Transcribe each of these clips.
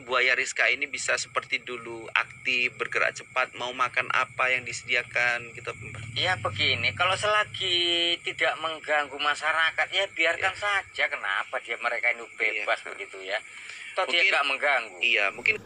buaya Rizka ini bisa seperti dulu, aktif, bergerak cepat, mau makan apa yang disediakan gitu. Ya begini, kalau selagi tidak mengganggu masyarakat ya biarkan saja. Kenapa mereka ini bebas begitu ya? Toh dia nggak mengganggu. Iya, mungkin.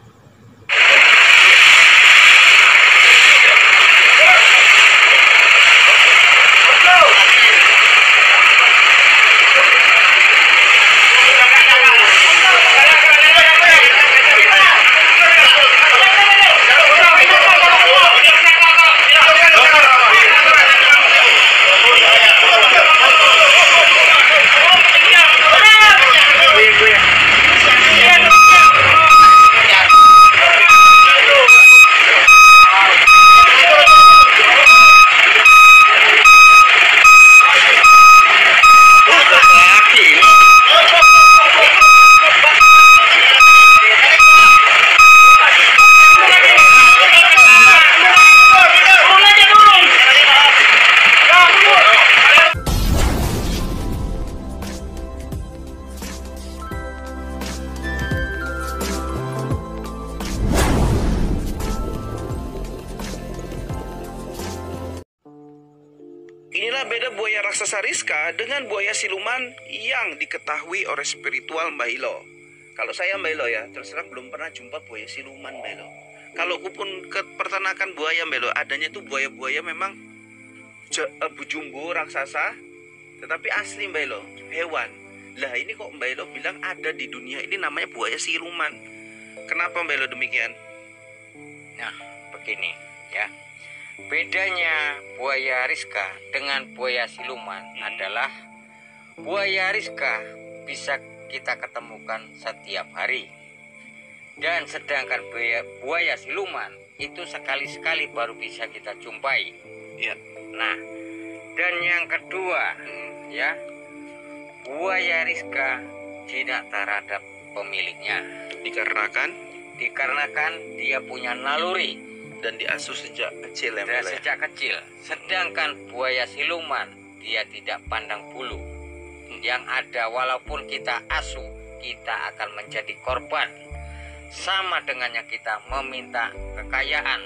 Inilah beda buaya raksasa Rizka dengan buaya siluman yang diketahui oleh spiritual Mbah Ilo. Kalau saya Mbah Ilo ya, terus terang belum pernah jumpa buaya siluman Mbah Ilo. Kalau aku pun ke peternakan buaya Mbah Ilo, adanya tuh buaya-buaya memang jumbo raksasa, tetapi asli Mbah Ilo, hewan. Lah ini kok Mbah Ilo bilang ada di dunia ini namanya buaya siluman. Kenapa Mbah Ilo demikian? Nah, begini ya. Bedanya buaya Rizka dengan buaya siluman adalah buaya Rizka bisa kita ketemukan setiap hari. Dan sedangkan buaya siluman itu sekali-sekali baru bisa kita jumpai. Ya. Nah, dan yang kedua ya, buaya Rizka jinak terhadap pemiliknya. Dikarenakan dia punya naluri dan diasuh sejak kecil ya, dan sejak kecil. Sedangkan buaya siluman dia tidak pandang bulu. Yang ada walaupun kita asuh, kita akan menjadi korban. Sama dengannya kita meminta kekayaan,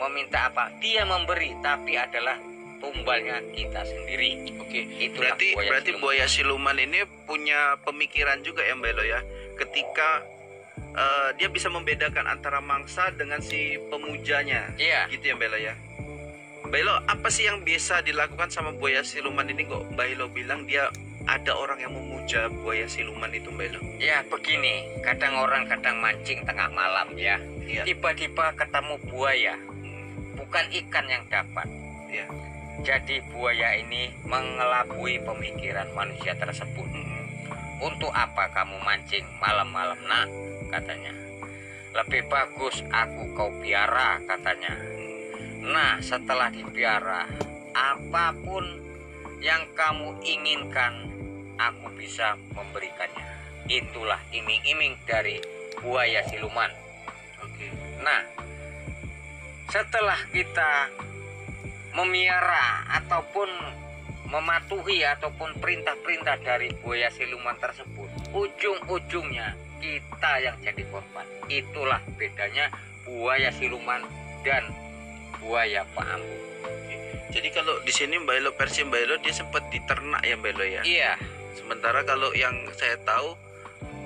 meminta apa? Dia memberi, tapi adalah tumbalnya kita sendiri. Oke. Berarti buaya siluman ini punya pemikiran juga ya Mbak Elo ya. Ketika dia bisa membedakan antara mangsa dengan si pemujanya. Iya. Gitu ya Mbak Elo ya. Mbak Elo, apa sih yang biasa dilakukan sama buaya siluman ini kok Mbak Elo bilang dia ada orang yang memuja buaya siluman itu Mbak Elo? Ya begini, kadang orang mancing tengah malam ya. Iya. Tiba-tiba ketemu buaya, bukan ikan yang dapat. Iya. Jadi buaya ini mengelabui pemikiran manusia tersebut. Untuk apa kamu mancing malam-malam nak? Katanya. Lebih bagus aku kau piara katanya. Nah setelah dipiara, apapun yang kamu inginkan aku bisa memberikannya. Itulah iming-iming dari buaya siluman. Oke. Nah setelah kita memiara ataupun mematuhi ataupun perintah-perintah dari buaya siluman tersebut, ujung-ujungnya kita yang jadi korban. Itulah bedanya buaya siluman dan buaya Pak Ambu. Jadi kalau di sini Mbak Elo, versi Mbak Elo dia sempat diternak ya Mbak Elo ya. Iya. Sementara kalau yang saya tahu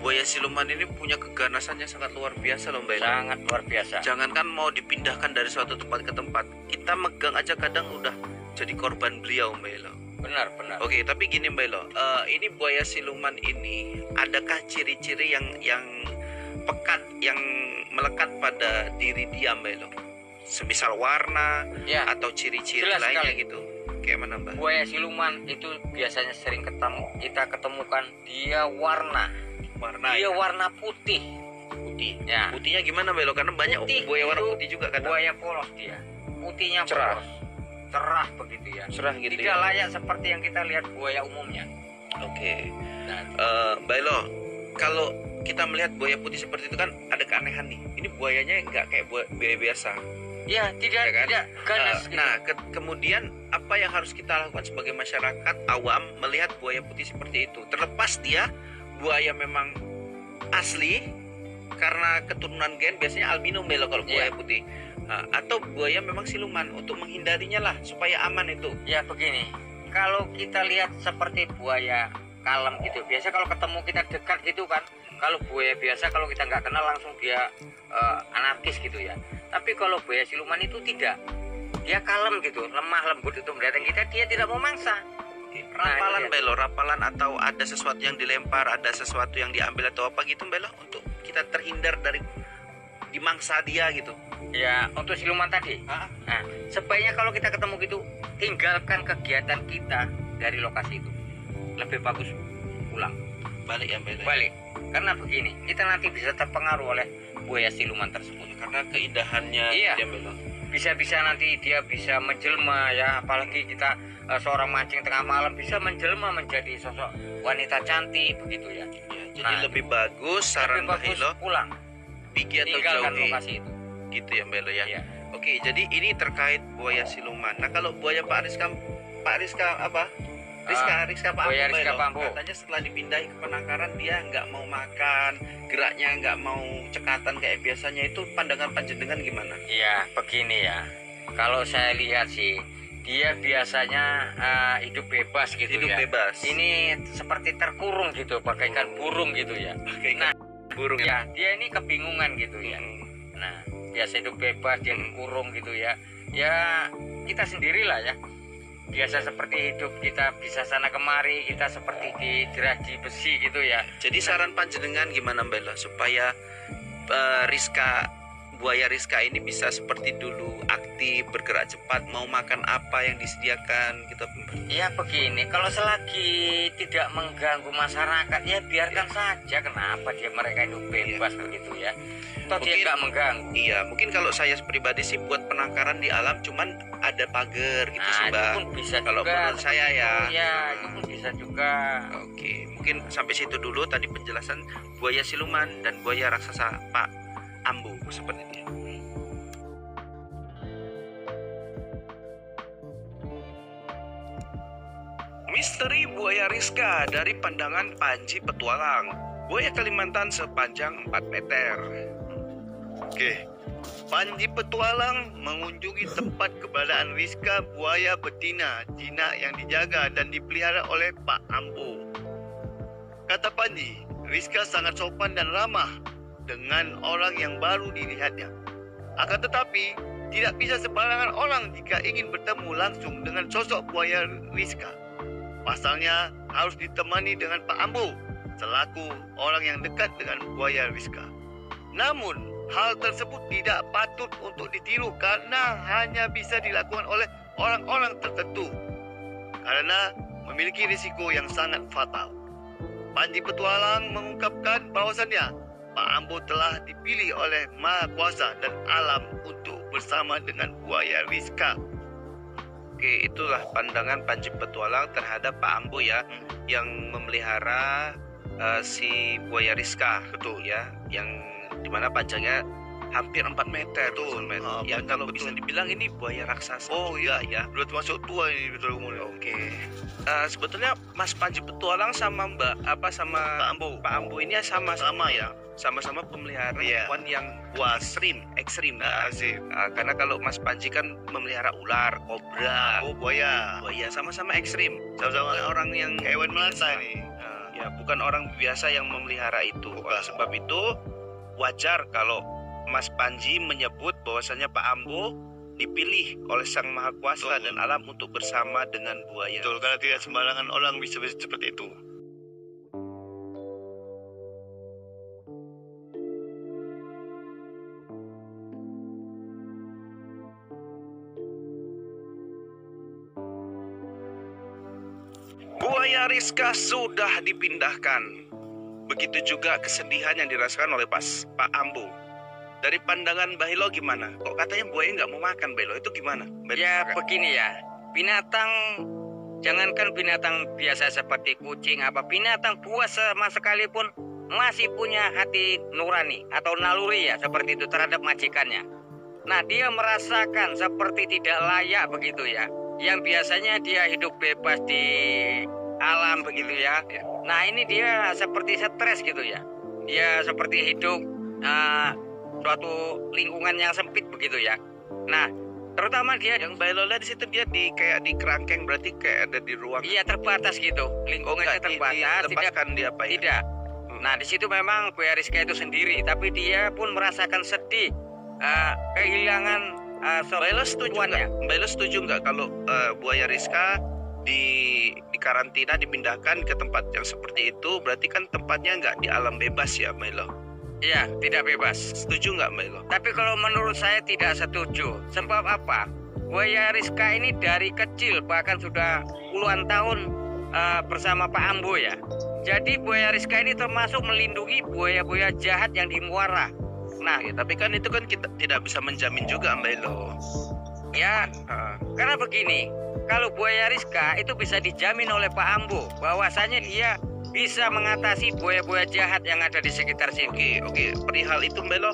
buaya siluman ini punya keganasan yang sangat luar biasa loh Mbak Elo. Sangat luar biasa. Jangankan mau dipindahkan dari suatu tempat ke tempat, kita megang aja kadang udah jadi korban beliau Mbak Elo. Benar. Oke, tapi gini Mbak Elo, ini buaya siluman ini adakah ciri-ciri yang pekat, yang melekat pada diri dia Mbak Elo? Semisal warna ya, atau ciri-ciri lainnya sekali. Gitu. Kayak mana Mbak? Buaya siluman itu biasanya sering kita ketemukan dia warna dia ya? Warna putih. Ya. Putihnya gimana Mbak Elo? Karena banyak buaya warna putih juga kan. Buaya polos dia. Putihnya cerah. Cerah begitu ya. Cerah gitu. Tidak layak seperti yang kita lihat buaya umumnya. Oke. Mbak Elo, kalau kita melihat buaya putih seperti itu kan ada keanehan nih. Ini buayanya nggak kayak buaya biasa. Ya, tidak ganas. Kemudian apa yang harus kita lakukan sebagai masyarakat awam melihat buaya putih seperti itu? Terlepas dia buaya memang asli karena keturunan gen, biasanya albino Belo kalau buaya Iya. putih. Nah, atau buaya memang siluman untuk menghindarinya lah supaya aman itu. Ya begini, kalau kita lihat seperti buaya kalem gitu, biasa kalau ketemu kita dekat gitu kan, kalau buaya biasa kalau kita nggak kenal langsung dia anarkis gitu ya. Tapi kalau buaya siluman itu tidak, dia kalem gitu, lemah lembut, itu mendatang kita, dia tidak mau mangsa. Rapalan Nah, Belo, rapalan atau ada sesuatu yang dilempar, ada sesuatu yang diambil atau apa gitu Belo, untuk kita terhindar dari dimangsa dia gitu. Ya untuk siluman tadi. Ah, Nah, sebaiknya kalau kita ketemu gitu, tinggalkan kegiatan kita dari lokasi itu. Lebih bagus pulang, balik ya Belo. balik. Karena begini, kita nanti bisa terpengaruh oleh buaya siluman tersebut. Karena keindahannya Iya. dia Belo. Bisa-bisa nanti dia bisa menjelma ya, apalagi kita seorang mancing tengah malam bisa menjelma menjadi sosok wanita cantik begitu ya. Ya, jadi Nah, lebih bagus saran Lebih Mbak bagus Hilo, pulang, pergi atau tinggalkan jauhi lokasi itu. gitu ya Belo ya. Iya. Oke, jadi ini terkait buaya siluman. Nah, kalau buaya Pak Rizka apa? Rizka Pak buaya Ambo, Rizka Belo. Pak Ambo. Katanya setelah dipindahi ke penangkaran dia nggak mau makan, geraknya nggak mau cekatan kayak biasanya. Itu pandangan panjenengan gimana? Iya, begini ya. Kalau saya lihat sih, dia biasanya hidup bebas gitu Hidup ya. bebas. Ini seperti terkurung gitu, bagaikan burung gitu ya. Kayak Nah, burung ya. Ya, dia ini kebingungan gitu ya. Nah, biasa hidup bebas, dia kurung gitu ya. Ya, kita sendirilah ya. Biasa seperti hidup kita bisa sana kemari, kita seperti dijerat di besi gitu ya. Jadi saran panjenengan gimana Bella supaya buaya Rizka ini bisa seperti dulu, aktif, bergerak cepat, mau makan apa yang disediakan gitu. Ya begini, kalau selagi tidak mengganggu masyarakat ya biarkan saja. Kenapa dia mereka hidup bebas begitu ya? Toh dia Mungkin- nggak mengganggu. Iya, mungkin kalau saya pribadi sih buat penangkaran di alam cuman ada pagar gitu sih Nah, itu Mbak. pun bisa Kalau juga. menurut saya ya. Ya, itu pun bisa juga. Oke, mungkin sampai situ dulu tadi penjelasan buaya siluman dan buaya raksasa Pak Ambo seperti itu. Misteri buaya Rizka dari pandangan Panji Petualang. Buaya Kalimantan sepanjang 4 meter. Oke, Panji Petualang mengunjungi tempat keberadaan Rizka buaya betina Cina yang dijaga dan dipelihara oleh Pak Ambo. Kata Panji, Rizka sangat sopan dan ramah dengan orang yang baru dilihatnya. Akan tetapi, tidak bisa sembarangan orang jika ingin bertemu langsung dengan sosok buaya Rizka. Pasalnya harus ditemani dengan Pak Ambo selaku orang yang dekat dengan buaya Rizka. Namun, hal tersebut tidak patut untuk ditiru karena hanya bisa dilakukan oleh orang-orang tertentu karena memiliki risiko yang sangat fatal. Panji Petualang mengungkapkan bahwasannya Pak Ambo telah dipilih oleh Maha Kuasa dan alam untuk bersama dengan buaya Rizka. Oke, itulah pandangan Panji Petualang terhadap Pak Ambo ya, yang memelihara si buaya Rizka, betul ya, yang dimana panjangnya hampir 4 meter tuh, ya kalau bisa dibilang ini buaya raksasa. Oh iya ya, udah termasuk tua ini betul umurnya. Oke. Sebetulnya Mas Panji Petualang sama sama Pak Ambo ini sama-sama ya, sama-sama pemelihara hewan yang ekstrim. Karena kalau Mas Panji kan memelihara ular, kobra, buaya sama-sama ekstrim. Sama-sama orang yang hewan melata nih. Ya, bukan orang biasa yang memelihara itu. Oleh sebab itu wajar kalau Mas Panji menyebut bahwasanya Pak Ambo dipilih oleh Sang Maha Kuasa dan alam untuk bersama dengan buaya. Betul, karena tidak sembarangan orang bisa seperti itu. Buaya Rizka sudah dipindahkan. Begitu juga kesedihan yang dirasakan oleh Pak Ambo. Dari pandangan Mbah Hilo gimana? Kok katanya buaya nggak mau makan, Mbah Hilo? Itu gimana? Ya begini ya, binatang, jangankan binatang biasa seperti kucing apa, binatang buas sama sekalipun masih punya hati nurani atau naluri ya, seperti itu terhadap majikannya. Nah, dia merasakan seperti tidak layak begitu ya, yang biasanya dia hidup bebas di alam begitu ya. Nah, ini dia seperti stres gitu ya. dia seperti hidup suatu lingkungan yang sempit begitu ya. Nah, terutama dia Yang Mbak Elo lihat di situ dia kayak di kerangkeng, berarti kayak ada di ruang. iya terbatas gitu, lingkungannya terbatas, Dilepaskan dia apa ya? tidak. Nah, di situ memang Buaya Rizka itu sendiri, tapi dia pun merasakan sedih, kehilangan Mbak Elo setuju nggak? Mbak Elo setuju nggak kalau Buaya Rizka di karantina, dipindahkan ke tempat yang seperti itu? Berarti kan tempatnya nggak di alam bebas ya, Mbak Elo? Iya, tidak bebas. Setuju nggak, Mbak Elo? Tapi kalau menurut saya tidak setuju. Sebab apa? Buaya Rizka ini dari kecil, bahkan sudah puluhan tahun bersama Pak Ambo ya. Jadi Buaya Rizka ini termasuk melindungi buaya-buaya jahat yang di muara. Nah, Ya, tapi kan itu kan kita tidak bisa menjamin juga, Mbak Elo. ya, karena begini, kalau Buaya Rizka itu bisa dijamin oleh Pak Ambo bahwasanya dia bisa mengatasi buaya-buaya jahat yang ada di sekitar sini. Oke. Perihal itu, Mbak Elo,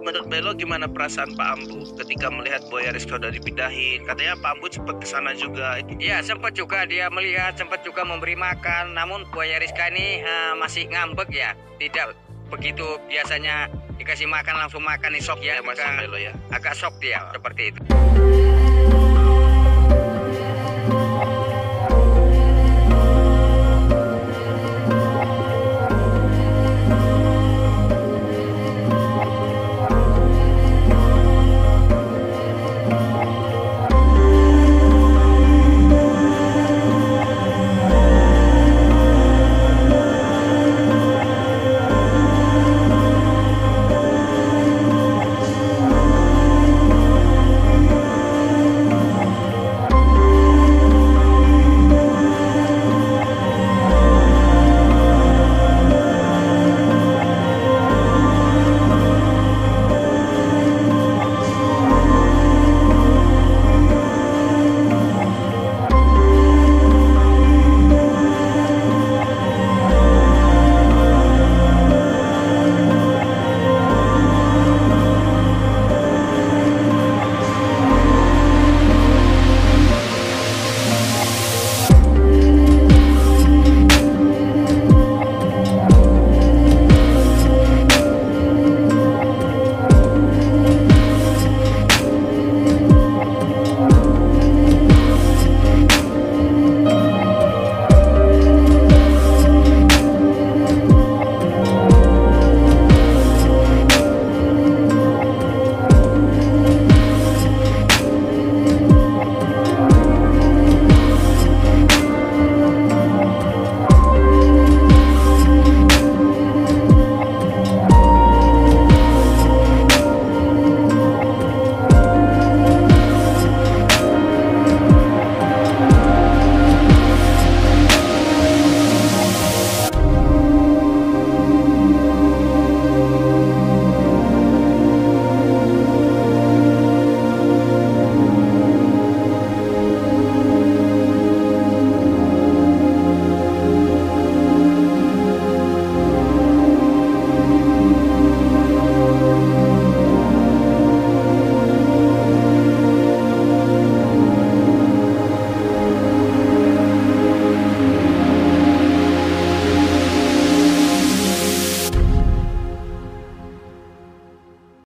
menurut Mbak Elo gimana perasaan Pak Ambu ketika melihat Buaya Rizka udah dipindahin? Katanya Pak Ambu sempat kesana juga. Ya, sempat juga dia melihat, sempat juga memberi makan. Namun Buaya Rizka ini masih ngambek ya, tidak begitu biasanya dikasih makan langsung makan. Itu Shock dia ya, Mas Mbak Elo ya. agak shock dia seperti itu.